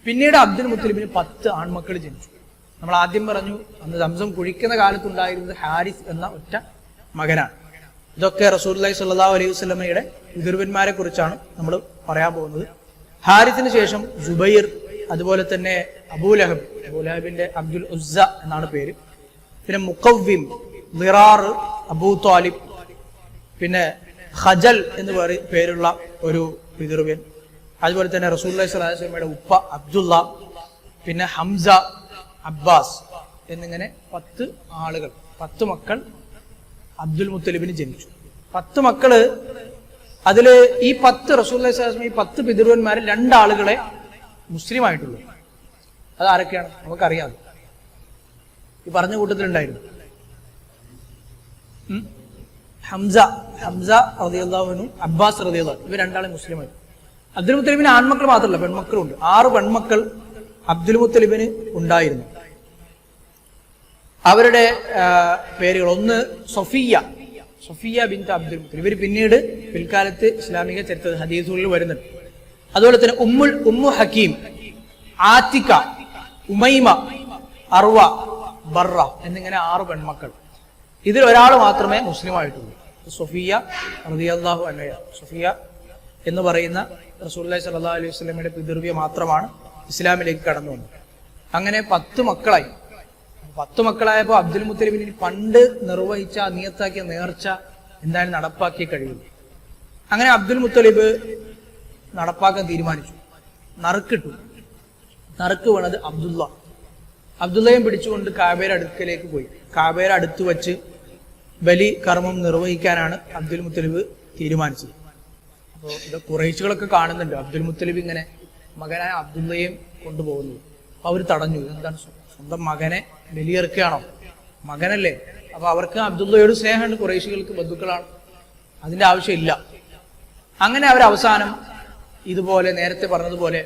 പിന്നീട് അബ്ദുൽ മുത്തലിബിന് 10 ആൺമക്കൾ ജനിച്ചു. നമ്മൾ ആദ്യം പറഞ്ഞു അന്ന് സംസം കുഴിക്കുന്ന കാലത്തുണ്ടായിരുന്നത് ഹാരിസ് എന്ന ഒറ്റ മകനാണ്. ഇതൊക്കെ റസൂലുള്ളാഹി സ്വല്ലല്ലാഹു അലൈഹി വസല്ലമയുടെ പിതൃവന്മാരെ കുറിച്ചാണ് നമ്മൾ പറയാൻ പോകുന്നത്. ഹാരിസിന് ശേഷം ജുബൈർ, അതുപോലെ തന്നെ അബൂലഹബ്, അബൂലഹബിന്റെ അബ്ദുൽ ഉസ്സ എന്നാണ് പേര്. പിന്നെ മുഖവ്വിം, ദിറാർ, അബൂ ത്വാലിബ്, പിന്നെ ഖജൽ എന്ന് പേരുള്ള ഒരു പിതൃവ്യൻ. അതുപോലെ തന്നെ റസൂലുള്ളാഹി സ്വല്ലല്ലാഹു അലൈഹി വസല്ലമയുടെ ഉപ്പ അബ്ദുള്ള, പിന്നെ ഹംസ, അബ്ബാസ് എന്നിങ്ങനെ 10 ആളുകൾ, 10 മക്കൾ അബ്ദുൽ മുത്തലിബിന് ജനിച്ചു. 10 മക്കള്. അതില് ഈ 10 റസൂലുള്ളാഹി സ്വല്ലല്ലാഹു അലൈഹി വസല്ലം ഈ 10 പിതൃവന്മാരിൽ 2 ആളുകളെ മുസ്ലിം ആയിട്ടുള്ളൂ. അത് ആരൊക്കെയാണ് നമുക്കറിയാം. ഈ പറഞ്ഞ കൂട്ടത്തിലുണ്ടായിരുന്നു ഹംസ റളിയല്ലാഹു അൻഹു, അബ്ബാസ് റളിയല്ലാഹു അൻഹു. ഇവർ 2 ആളെ മുസ്ലിമായി. അബ്ദുൽ മുത്തലിബിന് ആൺമക്കൾ മാത്രമല്ല പെൺമക്കളുണ്ട്. 6 പെൺമക്കൾ അബ്ദുൽ മുത്തലിബിന് ഉണ്ടായിരുന്നു. അവരുടെ പേരുകൾ: ഒന്ന് സൊഫിയ ബിൻത് അബ്ദുൽ മുത്തലിബ്. ഇവർ പിന്നീട് പിൽക്കാലത്ത് ഇസ്ലാമിക ചരിത്ര ഹദീസുകളിൽ വരുന്നുണ്ട്. അതുപോലെ തന്നെ ഉമ്മു ഹക്കീം, ആത്തിക, ഉമൈമ, അർവ, ബർറ എന്നിങ്ങനെ 6 പെൺമക്കൾ. ഇതിൽ ഒരാൾ മാത്രമേ മുസ്ലിം ആയിട്ടുള്ളൂ. സൊഫിയ റളിയല്ലാഹു അൻഹ. സൊഫിയ എന്ന് പറയുന്ന റസൂലുള്ളാഹി സ്വല്ലല്ലാഹു അലൈഹി വസല്ലമയുടെ പിതൃവ്യ മാത്രമാണ് ഇസ്ലാമിലേക്ക് കടന്നു വന്നത്. അങ്ങനെ 10 മക്കളായി. 10 മക്കളായപ്പോൾ അബ്ദുൽ മുത്തലിബിന് പണ്ട് നിർവഹിച്ച നിയത്താക്കിയ നേർച്ച എന്തായാലും നടപ്പാക്കി കഴിയും. അങ്ങനെ അബ്ദുൽ മുത്തലിബ് നടപ്പാക്കാൻ തീരുമാനിച്ചു. നറുക്കിട്ടു. നറുക്ക് വീണത് അബ്ദുള്ളയും പിടിച്ചുകൊണ്ട് കാബയുടെ അടുക്കലേക്ക് പോയി. കാബയുടെ അടുത്ത് വച്ച് ബലി കർമ്മം നിർവഹിക്കാനാണ് അബ്ദുൽ മുത്തലിബ് തീരുമാനിച്ചത്. അപ്പോൾ ഇത് ഖുറൈശികളൊക്കെ കാണുന്നുണ്ട് അബ്ദുൽ മുത്തലിബ് ഇങ്ങനെ മകനായ അബ്ദുള്ളയും കൊണ്ടുപോകുന്നത്. അപ്പൊ അവർ തടഞ്ഞു. എന്താണ്, സ്വന്തം മകനെ ബലിയെറുക്കുകയാണോ? മകനല്ലേ. അപ്പൊ അവർക്ക് അബ്ദുള്ളയോട് സ്നേഹമുണ്ട്. ഖുറൈശികൾക്ക് ബന്ധുക്കളാണ്, അതിന്റെ ആവശ്യമില്ല. അങ്ങനെ അവർ അവസാനം ഇതുപോലെ നേരത്തെ പറഞ്ഞതുപോലെ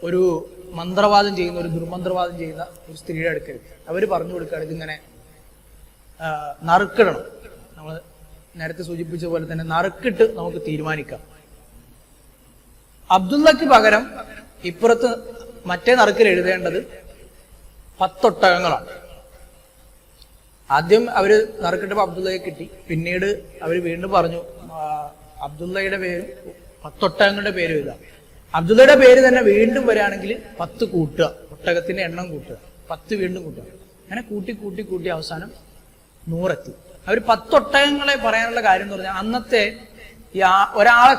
ഒരു മന്ത്രവാദം ചെയ്യുന്ന, ഒരു ദുർമന്ത്രവാദം ചെയ്യുന്ന ഒരു സ്ത്രീയുടെ അടുക്കൽ അവർ പറഞ്ഞു കൊടുക്കുകയാണ്, ഇതിങ്ങനെ നറുക്കിടണം. നമ്മൾ നേരത്തെ സൂചിപ്പിച്ച പോലെ തന്നെ നറുക്കിട്ട് നമുക്ക് തീരുമാനിക്കാം. അബ്ദുള്ളക്ക് പകരം ഇപ്പുറത്ത് മറ്റേ നറുക്കിൽ എഴുതേണ്ടത് 10 ഒട്ടകങ്ങളാണ്. ആദ്യം അവര് നറുക്കിട്ടപ്പോൾ അബ്ദുള്ളയെ കിട്ടി. പിന്നീട് അവർ വീണ്ടും പറഞ്ഞു അബ്ദുള്ളയുടെ പേര് 10 ഒട്ടകങ്ങളുടെ പേര് എഴുതാം. അബ്ദുള്ളയുടെ പേര് തന്നെ വീണ്ടും വരികയാണെങ്കിൽ 10 കൂട്ടുക, ഒട്ടകത്തിന്റെ എണ്ണം കൂട്ടുക, 10 വീണ്ടും കൂട്ടുക. അങ്ങനെ കൂട്ടി അവസാനം 100 എത്തി. അവർ 10 ഒട്ടകങ്ങളെ പറയാനുള്ള കാര്യം എന്ന് പറഞ്ഞാൽ അന്നത്തെ ഒരാളെ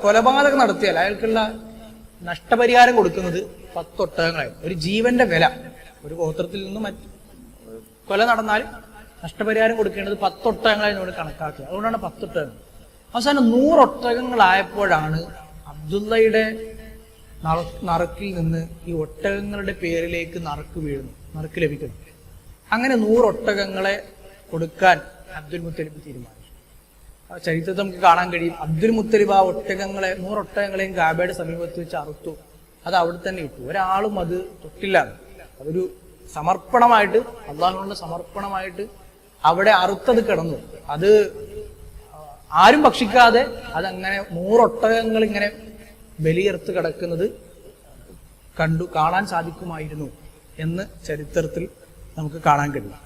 കൊലപാതകം നടത്തിയാൽ അയാൾക്കുള്ള നഷ്ടപരിഹാരം കൊടുക്കുന്നത് 10 ഒട്ടകങ്ങളായിരുന്നു. ഒരു ജീവന്റെ വില. ഒരു ഗോത്രത്തിൽ നിന്നും കൊല നടന്നാൽ നഷ്ടപരിഹാരം കൊടുക്കേണ്ടത് 10 ഒട്ടകങ്ങളായി നമ്മൾ കണക്കാക്കുക. അതുകൊണ്ടാണ് 10 ഒട്ടകങ്ങൾ. അവസാനം 100 ഒട്ടകങ്ങളായപ്പോഴാണ് അബ്ദുള്ളയുടെ നറുക്കിൽ നിന്ന് ഈ ഒട്ടകങ്ങളുടെ പേരിലേക്ക് നറുക്ക് ലഭിക്കുന്നു. അങ്ങനെ 100 ഒട്ടകങ്ങളെ കൊടുക്കാൻ അബ്ദുൽ മുത്തലിബ് തീരുമാനിച്ചു. ചരിത്രത്തിൽ നമുക്ക് കാണാൻ കഴിയും. അബ്ദുൽ മുത്തലിബ് ആ 100 ഒട്ടകങ്ങളെയും കാബയുടെ സമീപത്ത് വെച്ച് അറുത്തു. അത് അവിടെ തന്നെ ഇട്ടു. ഒരാളും അത് തൊട്ടില്ല. അതൊരു സമർപ്പണമായിട്ട്, അള്ളാഹുവിനുള്ള സമർപ്പണമായിട്ട് അവിടെ അറുത്തത് കിടന്നു. അത് ആരും ഭക്ഷിക്കാതെ അതങ്ങനെ 100 ഒട്ടകങ്ങൾ ഇങ്ങനെ ബലിയെറുത്ത് കിടക്കുന്നത് കാണാൻ സാധിക്കുമായിരുന്നു എന്ന് ചരിത്രത്തിൽ നമുക്ക് കാണാൻ കഴിയും.